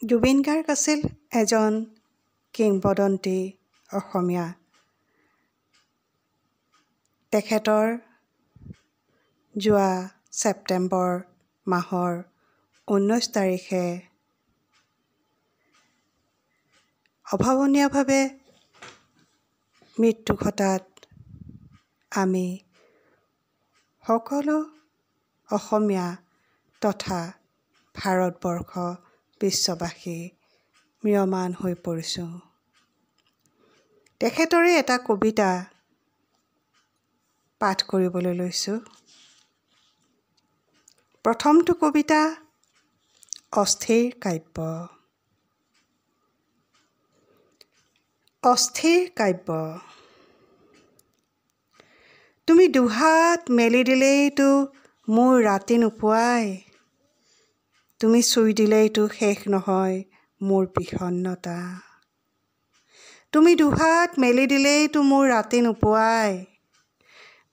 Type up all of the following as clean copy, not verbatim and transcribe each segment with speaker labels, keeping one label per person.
Speaker 1: জুবিন গাৰ্গ আছিল এজন কিংবদন্তি অসমীয়া। তেখেতৰ যোৱা ছেপ্টেম্বৰ মাহৰ 19 তাৰিখে অভাৱনীয়ভাৱে মৃত্যু ঘটাত আমি সকলো অসমীয়া তথা ভাৰতবৰ্ষ বিশ্ববাসী ম্ৰিয়মান হৈ পৰিছোঁ। তেখেতৰে এটা কবিতা পাঠ কৰিবলৈ লৈছোঁ। প্ৰথমটো কবিতা অস্থিৰ কাব্য। অস্থিৰ কাব্য। তুমি দুহাত মেলি দিলেইতো মোৰ ৰাতি নোপোৱাই, তুমি চুই দিলেইতো শেষ নহয় মোৰ বিষণ্ণতা। তুমি দুহাত মেলি দিলেইতো মোৰ ৰাতি নোপোৱাই,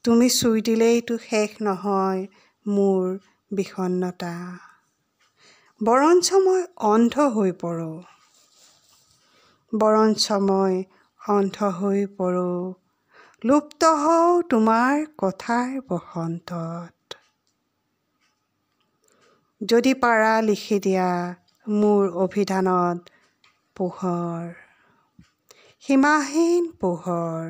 Speaker 1: তুমি চুই দিলেইতো শেষ নহয় মোৰ বিষণ্ণতা। বৰঞ্চ মই অন্ধ হৈ পৰোঁ, বৰঞ্চ মই অন্ধ হৈ পৰোঁ, লুপ্ত হওঁ তোমাৰ কথাৰ বসন্তত। যদি পাৰা লিখি দিয়া মোৰ অভিধানত পোহৰ, সীমাহীন পোহৰ,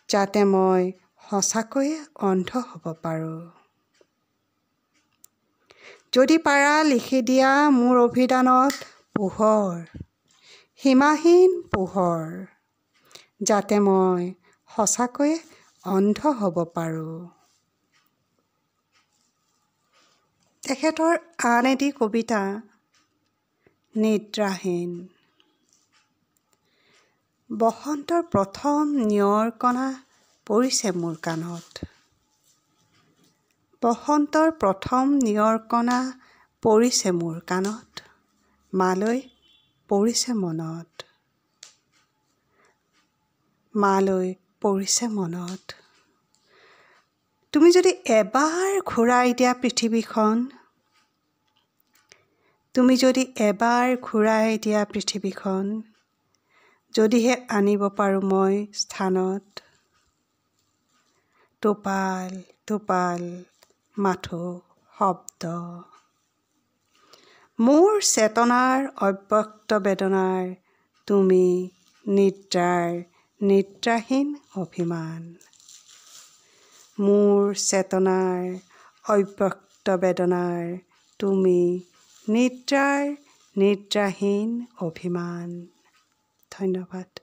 Speaker 1: যাতে মই সঁচাকৈয়ে অন্ধ হ'ব পাৰোঁ। যদি পাৰা লিখি দিয়া মোৰ অভিধানত পোহৰ, সীমাহীন পোহৰ, যাতে মই সঁচাকৈয়ে অন্ধ হ'ব পাৰোঁ। তেখেতৰ আন এটি কবিতা নিদ্ৰাহীন। বসন্তৰ প্ৰথম নিয়ৰ কণা পৰিছে মোৰ কাণত, বসন্তৰ প্ৰথম নিয়ৰ কণা পৰিছে মোৰ কাণত, মালৈ পৰিছে মনত, মালৈ পৰিছে মনত। তুমি যদি এবাৰ ঘূৰাই দিয়া পৃথিৱীখন, তুমি যদি এবাৰ ঘূৰাই দিয়া পৃথিৱীখন, যদিহে আনিব পাৰোঁ মই স্থানত, টোপাল টোপাল মাথো শব্দ, মোৰ চেতনাৰ অব্যক্ত বেদনাৰ তুমি নিদ্ৰাৰ নিদ্ৰাহীন অভিমান। মোৰ চেতনাৰ অব্যক্ত বেদনাৰ তুমি নিদ্ৰাৰ নিদ্ৰাহীন অভিমান। ধন্যবাদ।